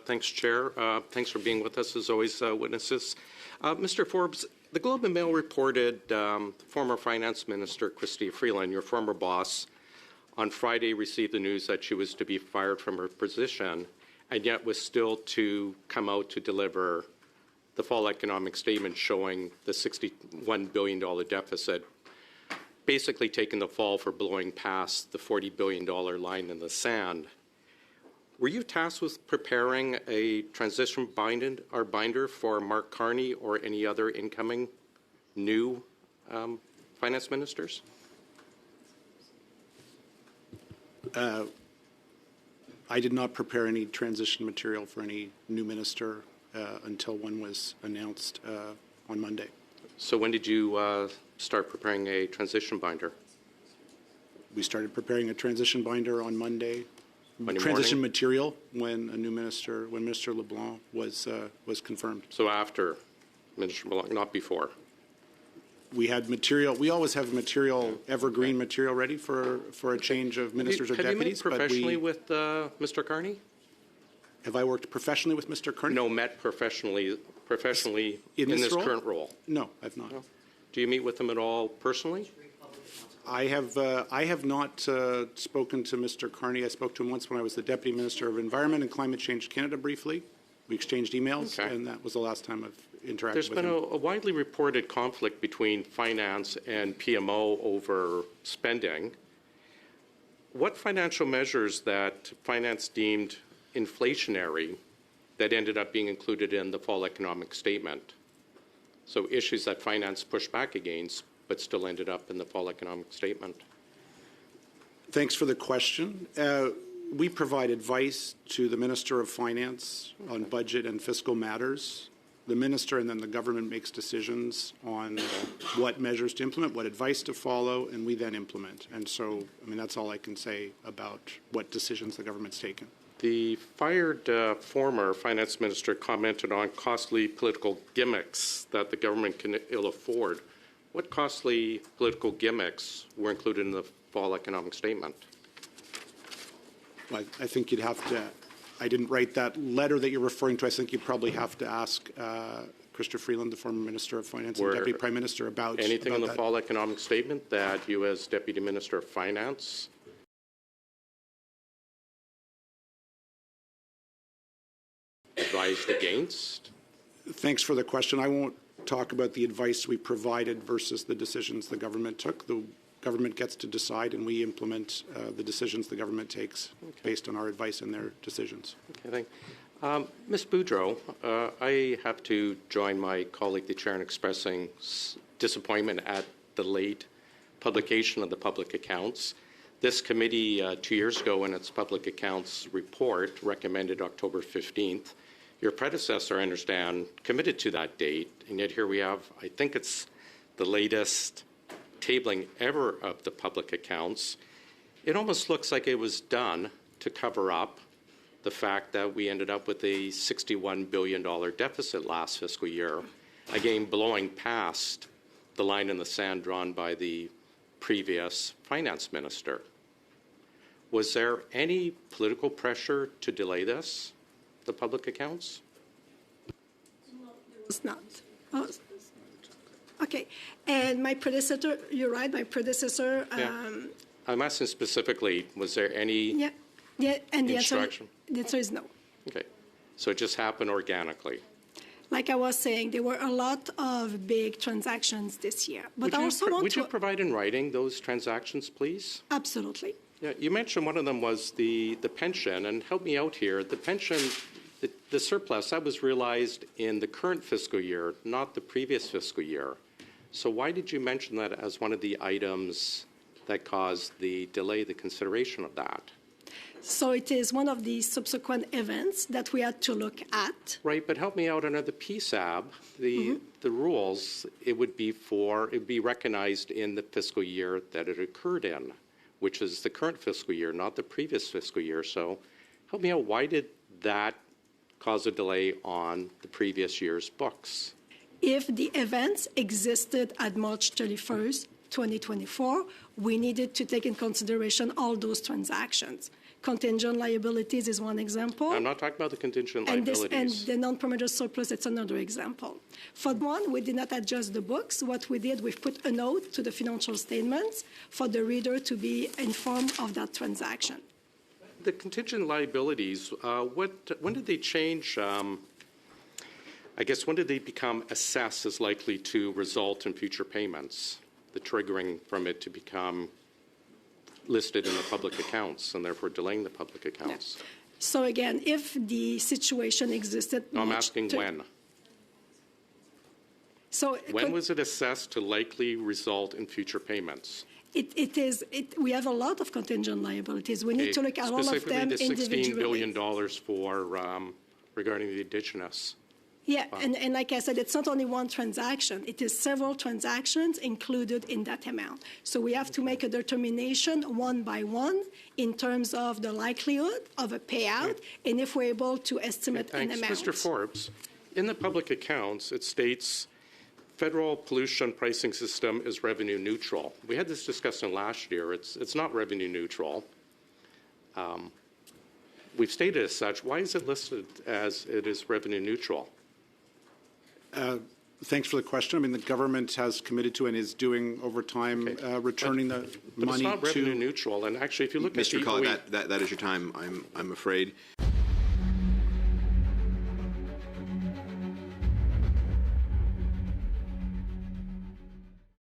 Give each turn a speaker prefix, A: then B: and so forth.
A: Thanks, Chair. Thanks for being with us, as always, witnesses. Mr. Forbes, the Globe and Mail reported former Finance Minister Chrystia Freeland, your former boss, on Friday received the news that she was to be fired from her position, and yet was still to come out to deliver the fall economic statement showing the $61 billion deficit, basically taking the fall for blowing past the $40 billion line in the sand. Were you tasked with preparing a transition binder for Mark Carney or any other incoming new finance ministers?
B: I did not prepare any transition material for any new minister until one was announced on Monday.
A: So when did you start preparing a transition binder?
B: We started preparing a transition binder on Monday. Transition material when a new minister, when Minister LeBlanc was confirmed.
A: So after Minister LeBlanc, not before.
B: We had material. We always have material, evergreen material, ready for a change of ministers or deputies.
A: Have you met professionally with Mr. Carney?
B: Have I worked professionally with Mr. Carney?
A: No, met professionally in this current role.
B: No, I've not. No.
A: Do you meet with him at all personally?
B: I have not spoken to Mr. Carney. I spoke to him once when I was the Deputy Minister of Environment and Climate Change Canada briefly. We exchanged emails, and that was the last time I've interacted with him.
A: There's been a widely reported conflict between finance and PMO over spending. What financial measures that finance deemed inflationary that ended up being included in the fall economic statement? So issues that finance pushed back against, but still ended up in the fall economic statement.
B: Thanks for the question. We provide advice to the Minister of Finance on budget and fiscal matters. The Minister and then the government makes decisions on what measures to implement, what advice to follow, and we then implement. And so, I mean, that's all I can say about what decisions the government's taken.
A: The fired former finance minister commented on costly political gimmicks that the government can ill afford. What costly political gimmicks were included in the fall economic statement?
B: Well, I think you'd have to, I didn't write that letter that you're referring to. I think you'd probably have to ask Chrystia Freeland, the former Minister of Finance and Deputy Prime Minister, about
A: anything in the fall economic statement that you as Deputy Minister of Finance advised against?
B: Thanks for the question. I won't talk about the advice we provided versus the decisions the government took. The government gets to decide, and we implement the decisions the government takes based on our advice and their decisions.
A: Okay, thanks. Ms. Boudreau, I have to join my colleague, the Chair, in expressing disappointment at the late publication of the public accounts. This committee 2 years ago in its public accounts report recommended October 15th. Your predecessor, I understand, committed to that date, and yet here we have, I think it's the latest tabling ever of the public accounts. It almost looks like it was done to cover up the fact that we ended up with a $61 billion deficit last fiscal year, again blowing past the line in the sand drawn by the previous finance minister. Was there any political pressure to delay this, the public accounts?
C: No, there was not. Oh, okay. And my predecessor, you're right, my predecessor.
A: I'm asking specifically, was there any
C: and
A: instruction?
C: The answer is no.
A: Okay. So it just happened organically.
C: Like I was saying, there were a lot of big transactions this year. But
A: would you provide in writing those transactions, please?
C: Absolutely.
A: Yeah, you mentioned one of them was the pension, and help me out here. The pension, the surplus, that was realized in the current fiscal year, not the previous fiscal year. So why did you mention that as one of the items that caused the delay, the consideration of that?
C: So it is one of the subsequent events that we had to look at.
A: Right, but help me out under the PSAB, the rules, it would be recognized in the fiscal year that it occurred in, which is the current fiscal year, not the previous fiscal year. So help me out, why did that cause a delay on the previous year's books?
C: If the events existed at March 31st, 2024, we needed to take in consideration all those transactions. Contingent liabilities is one example.
A: I'm not talking about the contingent
C: And
A: liabilities.
C: the non-permitted surplus, it's another example. For one, we did not adjust the books. What we did, we've put a note to the financial statements for the reader to be informed of that transaction.
A: The contingent liabilities, when did they change? I guess when did they become assessed as likely to result in future payments? The triggering from it to become listed in the public accounts and therefore delaying the public accounts.
C: So again, if the situation existed.
A: No, I'm asking when.
C: So
A: When was it assessed to likely result in future payments?
C: we have a lot of contingent liabilities. We need to look at all of them individually.
A: Specifically, the $16 billion for regarding the indigenous.
C: Yeah, and like I said, it's not only one transaction. It is several transactions included in that amount. So we have to make a determination one by one in terms of the likelihood of a payout and if we're able to estimate an
A: Thanks.
C: amount.
A: Mr. Forbes, in the public accounts, it states federal pollution pricing system is revenue neutral. We had this discussion last year. It's not revenue neutral. We've stated as such. Why is it listed as it is revenue neutral?
B: Thanks for the question. I mean, the government has committed to and is doing over time returning the
A: But
B: money
A: it's not revenue
B: to.
A: neutral. And actually, if you look at
D: Mr.
A: the
D: Colley,
A: OE
D: that is your time, I'm afraid.